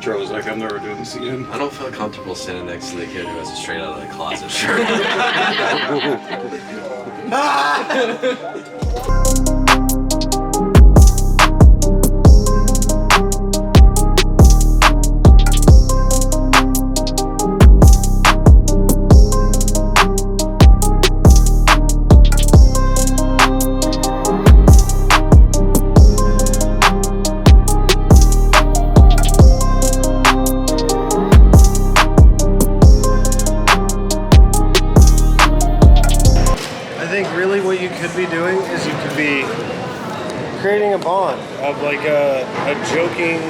Charles, like, I'm never doing this again. I don't feel comfortable standing next to the kid who has a straight out of the closet shirt. Really what you could be doing is you could be creating a bond of like a joking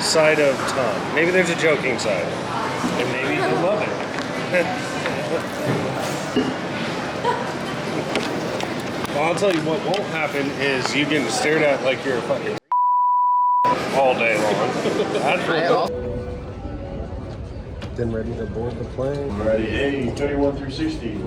side of Tom. Maybe there's a joking side, and maybe you love it. Well, I'll tell you what won't happen is you getting stared at like you're a fucking all day long. That's what. Then ready to board the plane. Ready, hey, 31 through 60.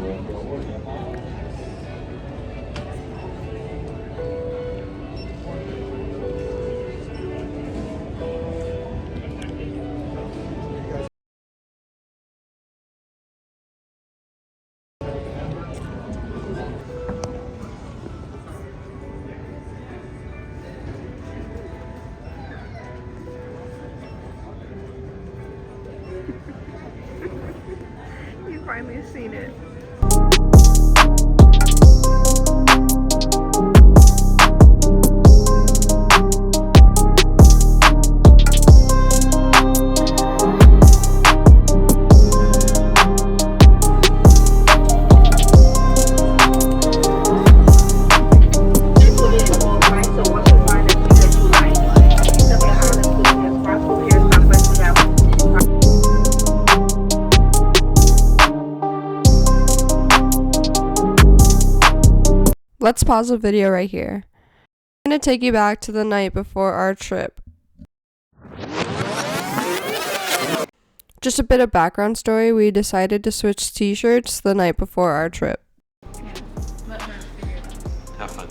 You finally seen it. Let's pause the video right here. I'm going to take you back to the night before our trip. Just a bit of background story, we decided to switch t-shirts the night before our trip. Have fun.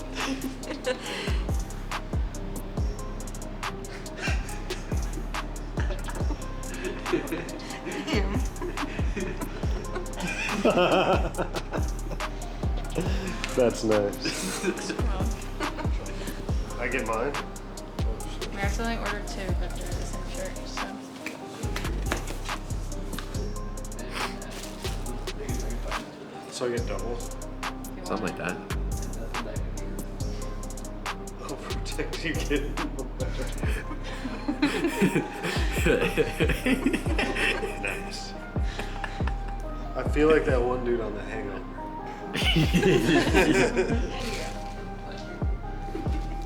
That's nice. I get mine. We accidentally ordered two, but they're the same shirt, so. So I get double. Something like that. I'll protect you, kid. Nice. I feel like that one dude on The Hangover.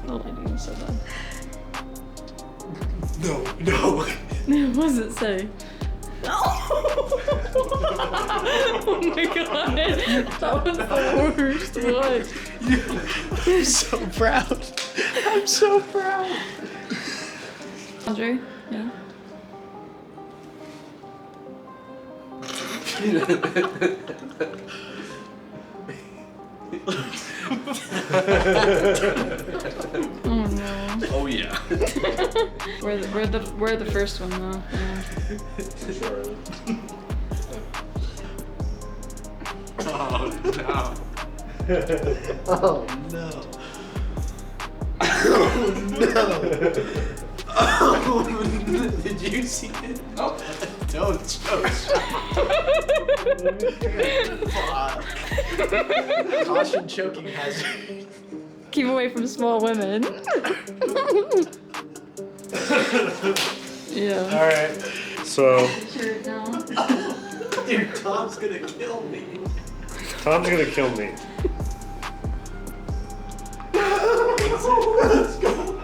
The lady who said that. No. What does it say? Oh my god, that was the worst one. I'm so proud. I'm so proud. Andre, yeah. Oh no. Oh yeah. We're the first one though. Yeah. Oh no. Oh no. Oh no. Oh no. Did you see it? Oh. Don't choke. Fuck. Caution choking hazard. Keep away from small women. Yeah. Alright, so Sure, no. Dude, Tom's gonna kill me. Tom's gonna kill me. Let's go.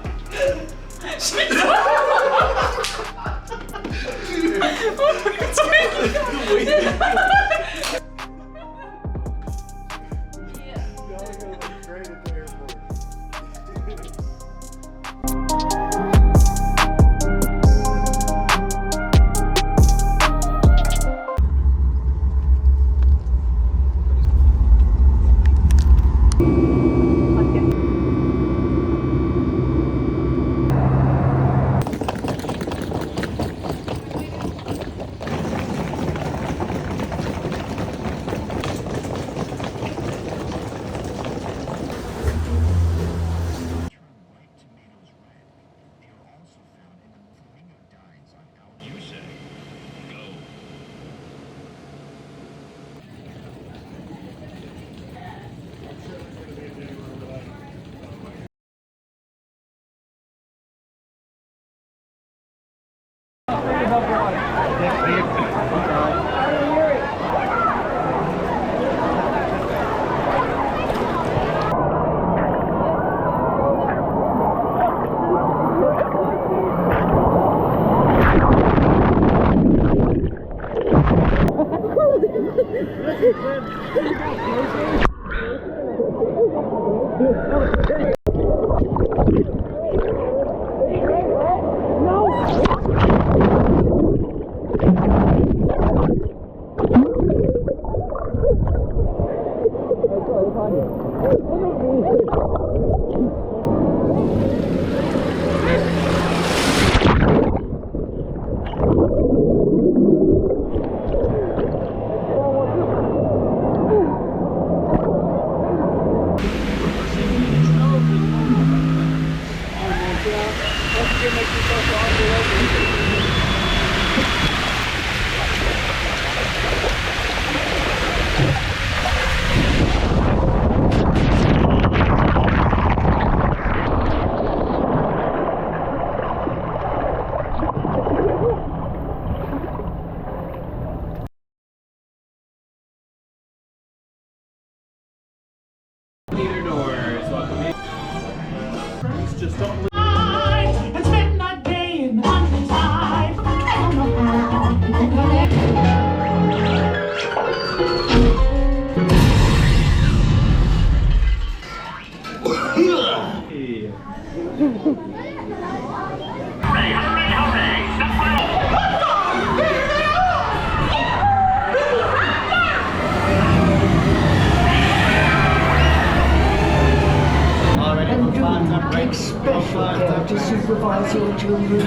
To supervise your children.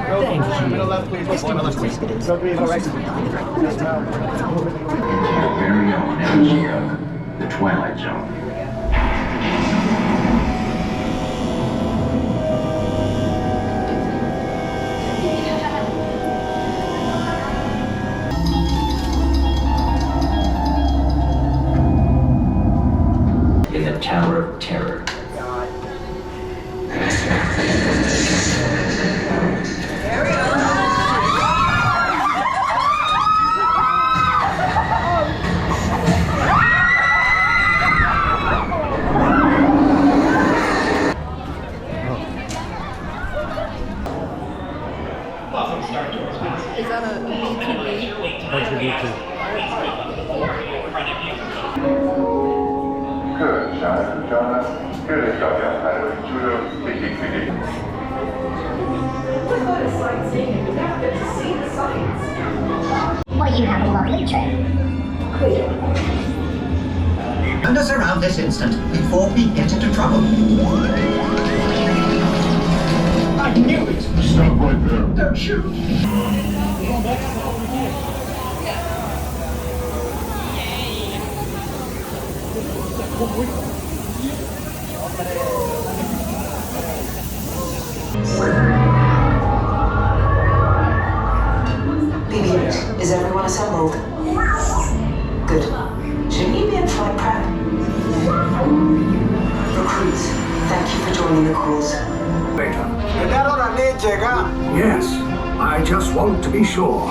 Thank you. Very own energy of the Twilight Zone. In the Tower of Terror. Is that a B2B? Bunch of YouTube. Well, you have a lovely trip. Turn us around this instant before we get into trouble. I knew it! Stop right there. Don't shoot! BB-8, is everyone assembled? Good. Should we be in flight prep? Recruits, thank you for joining the cause. Yes, I just want to be sure.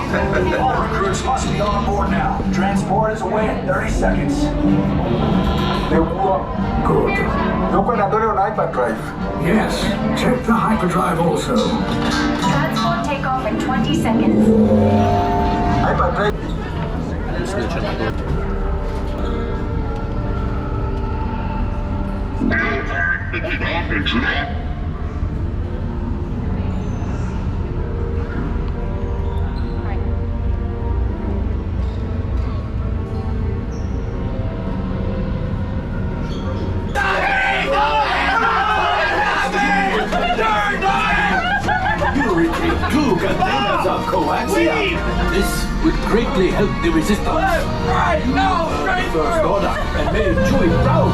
All recruits must be on board now. Transport is away in 30 seconds. Good. Hyperdrive drive. Yes, check the hyperdrive also. Transport takeoff in 20 seconds. Hyperdrive. You retrieve 2 containers of coaxium. This would greatly help the resistance. Right now, First Order, and may Chewie proud.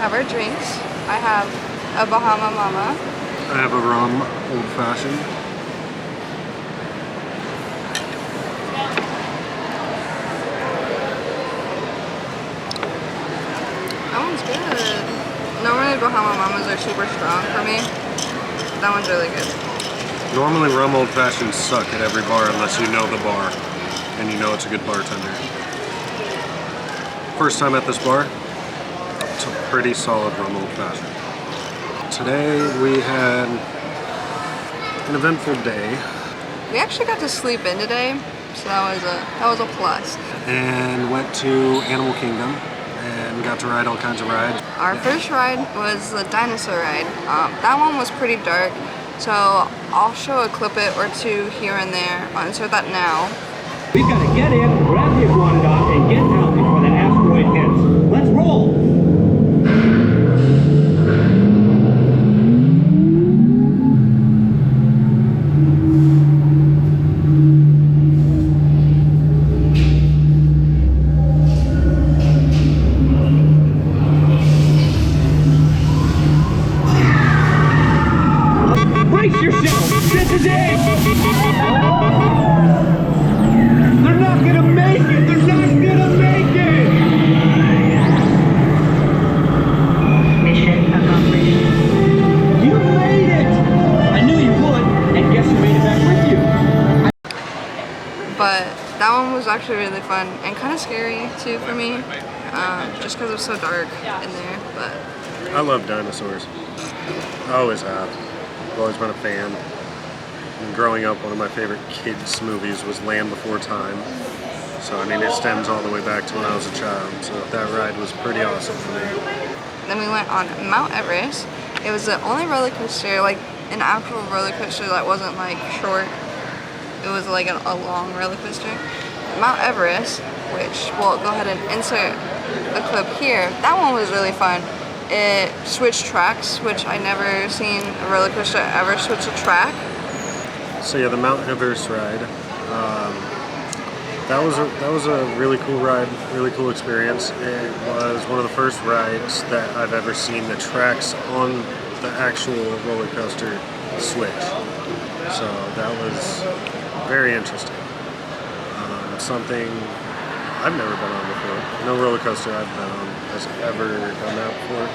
have our drinks. I have a Bahama Mama. I have a rum old fashioned. That one's good. Normally Bahama Mamas are super strong for me. That one's really good. Normally rum old fashions suck at every bar unless you know the bar and you know it's a good bartender. First time at this bar, it's a pretty solid rum old fashioned. Today we had an eventful day. We actually got to sleep in today, so that was a plus. And went to Animal Kingdom and got to ride all kinds of rides. Our first ride was the dinosaur ride. That one was pretty dark, so I'll show a clip or two here and there. I'll insert that now. We've got to get in, grab the iguanodon, and get out before that asteroid hits. Let's roll! Brace yourself! This is it! They're not gonna make it! They're not gonna make it! Mission accomplished. You made it! I knew you would, and guess who made it back with you? But that one was actually really fun and kind of scary too for me, just because it was so dark in there. But I love dinosaurs. I always have. I've always been a fan. And growing up, one of my favorite kids' movies was Land Before Time. So, I mean, it stems all the way back to when I was a child. So that ride was pretty awesome for me. then we went on Mount Everest. It was the only roller coaster, like an actual roller coaster that wasn't like short. It was like a long roller coaster. Mount Everest, which we'll go ahead and insert a clip here. That one was really fun. It switched tracks, which I never seen a roller coaster ever switch a track. So yeah, the Mount Everest ride. That was a really cool ride, really cool experience. It was one of the first rides that I've ever seen the tracks on the actual roller coaster switch. So that was very interesting. Something I've never been on before. No roller coaster I've been on has ever done that before.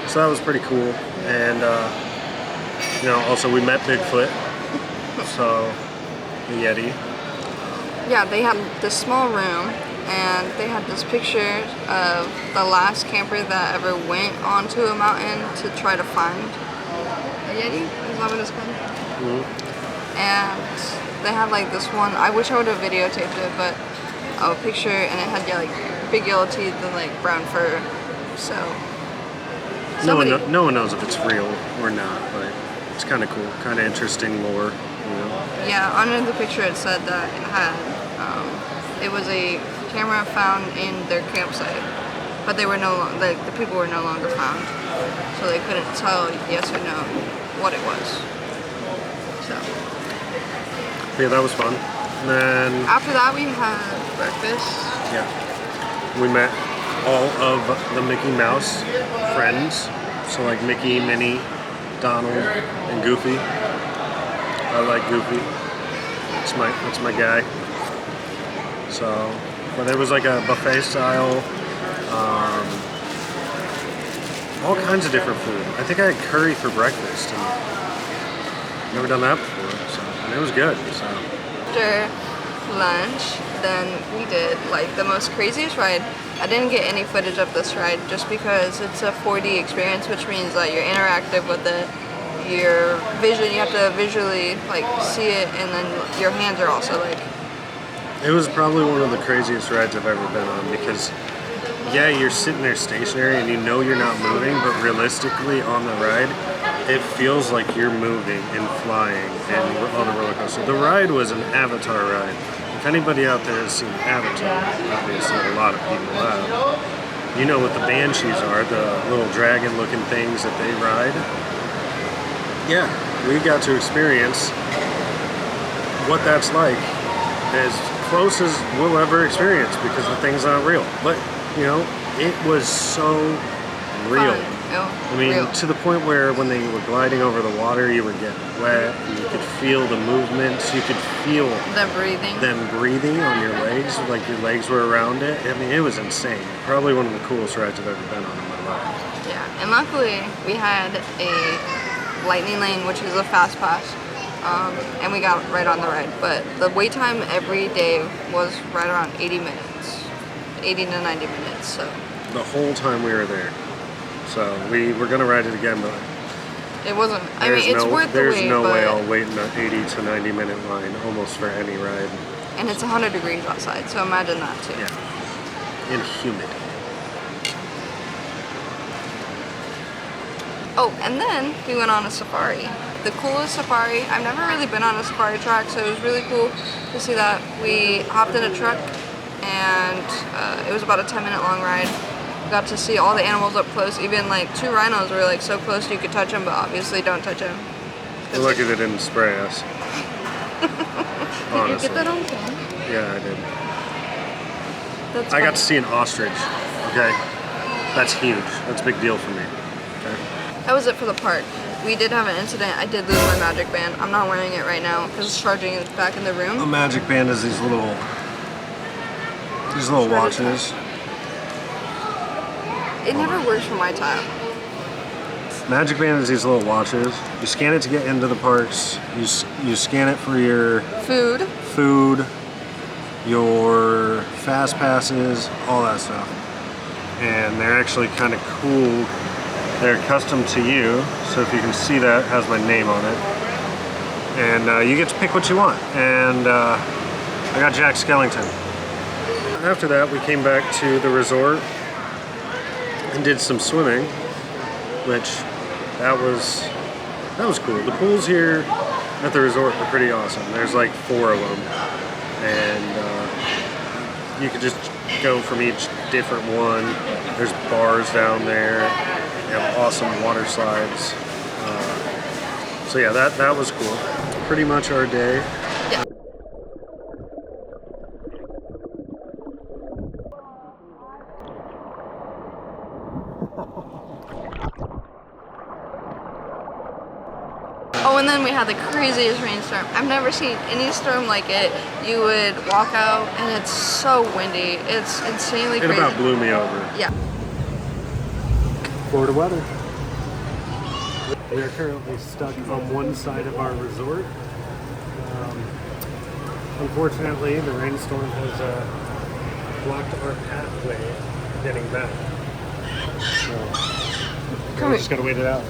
So that was pretty cool. And you know, also we met Bigfoot. So the Yeti. Yeah, they had this small room, and they had this picture of the last camper that ever went onto a mountain to try to find a Yeti. Is that what it's called? Mm-hmm. And they had like this one. I wish I would have videotaped it, but a picture, and it had like big yellow teeth and like brown fur. So no one knows if it's real or not, but it's kind of cool, kind of interesting lore. You know? Yeah, under the picture it said that it had, it was a camera found in their campsite, but they were the people were no longer found, so they couldn't tell yes or no what it was. So yeah, that was fun. And then after that we had breakfast. Yeah, we met all of the Mickey Mouse friends, so like Mickey, Minnie, Donald, and Goofy. I like Goofy. That's my guy. So, but it was like a buffet style, all kinds of different food. I think I had curry for breakfast, and I've never done that before, so, and it was good. So After lunch, then we did like the most craziest ride. I didn't get any footage of this ride just because it's a 4D experience, which means that you're interactive with it. Your vision, you have to visually like see it, and then your hands are also like. it was probably one of the craziest rides I've ever been on because, yeah, you're sitting there stationary and you know you're not moving, but realistically on the ride, it feels like you're moving and flying and on a roller coaster. The ride was an Avatar ride. If anybody out there has seen Avatar, obviously a lot of people have, you know what the Banshees are, the little dragon-looking things that they ride. Yeah, we got to experience what that's like as close as we'll ever experience because the thing's not real. But, you know, it was so real. Fun. I mean, real. to the point where when they were gliding over the water, you were getting wet, and you could feel the movements, you could feel them breathing on your legs, like your legs were around it. I mean, it was insane. Probably one of the coolest rides I've ever been on in my life. Yeah, and luckily we had a lightning lane, which is a fast pass, and we got right on the ride. But the wait time every day was right around 80 minutes, 80 to 90 minutes. So the whole time we were there. So we were gonna ride it again, but it wasn't. I mean, it's worth the wait. There's no way I'll wait in an 80 to 90 minute line almost for any ride. And it's 100 degrees outside, so imagine that too. Yeah, and humid. Oh, and then we went on a safari. The coolest safari. I've never really been on a safari track, so it was really cool to see that. We hopped in a truck, and it was about a 10-minute long ride. We got to see all the animals up close. Even like 2 rhinos were like so close you could touch them, but obviously don't touch them. We're lucky they didn't spray us. Did you get that on film? Yeah, I did. That's I got to see an ostrich. Okay, that's huge. That's a big deal for me. Okay. That was it for the park. We did have an incident. I did lose my magic band. I'm not wearing it right now because it's charging it back in the room. A magic band is these little watches. It never works for my time. Magic band is these little watches. You scan it to get into the parks. You scan it for your food, your fast passes, all that stuff. And they're actually kind of cool. They're custom to you, so if you can see that, it has my name on it. And you get to pick what you want. And I got Jack Skellington. After that, we came back to the resort and did some swimming, which that was cool. The pools here at the resort are pretty awesome. There's like 4 of them, and you could just go from each different one. There's bars down there. They have awesome water slides. So yeah, that was cool. Pretty much our day. Yeah. Oh, and then we had the craziest rainstorm. I've never seen any storm like it. You would walk out and it's so windy. It's insanely crazy. It about blew me over. Yeah. Florida weather. We are currently stuck on one side of our resort. Unfortunately, the rainstorm has blocked our pathway getting back. So we just gotta wait it out.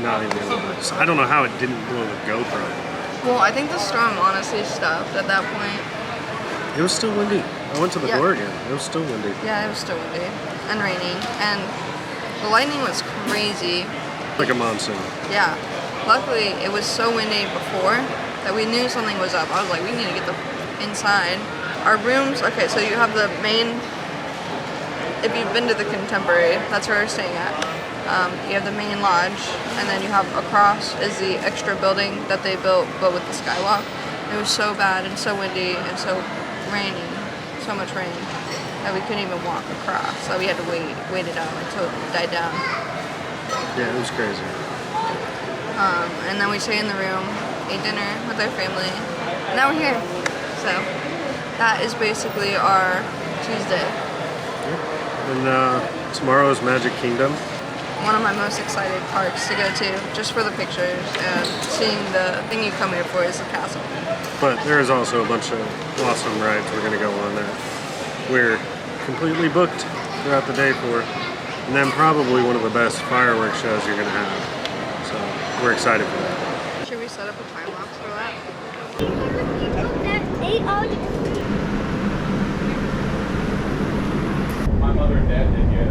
Not even close. I don't know how it didn't blow the GoPro. Well, I think the storm honestly stopped at that point. It was still windy. I went to the door again. It was still windy. Yeah, it was still windy and rainy, and the lightning was crazy. Like a monsoon. Yeah. Luckily, it was so windy before that we knew something was up. I was like, we need to get the inside. Our rooms. Okay, so you have the main. If you've been to the Contemporary, that's where we're staying at. You have the main lodge, and then you have across is the extra building that they built, but with the skywalk. It was so bad and so windy and so rainy, so much rain, that we couldn't even walk across. So we had to wait it out until it died down. Yeah, it was crazy. And then we stayed in the room, ate dinner with our family, and now we're here. So that is basically our Tuesday. And tomorrow is Magic Kingdom. One of my most excited parks to go to, just for the pictures and seeing the thing you come here for is the castle. But there is also a bunch of awesome rides we're going to go on that we're completely booked throughout the day for. And then probably one of the best fireworks shows you're going to have. So we're excited for that. Should we set up a time lapse for that? My mother and dad did, yeah.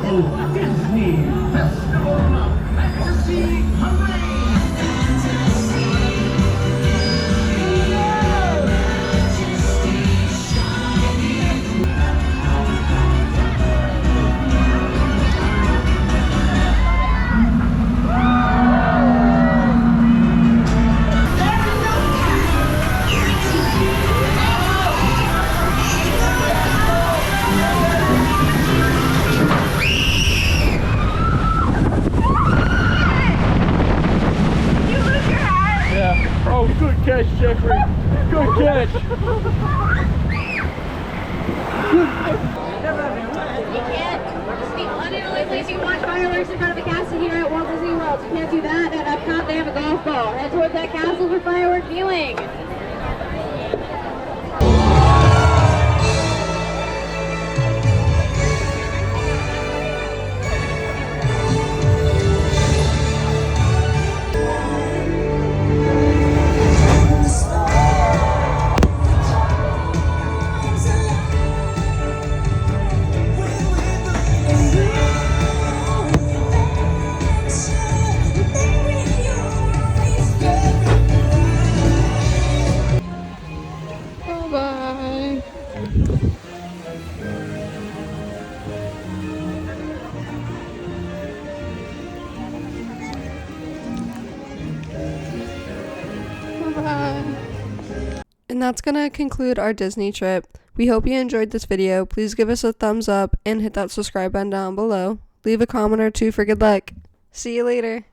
wonderful Disney Festival of Fantasy Parade. Oh, good catch, Jeffrey. Good catch. You can't. It's the only place you can watch fireworks in front of a castle here at Walt Disney World. You can't do that, and up top they have a golf ball. Head towards that castle for firework viewing. Bye. Bye. And that's gonna conclude our Disney trip. We hope you enjoyed this video. Please give us a thumbs up and hit that subscribe button down below. Leave a comment or two for good luck. See you later.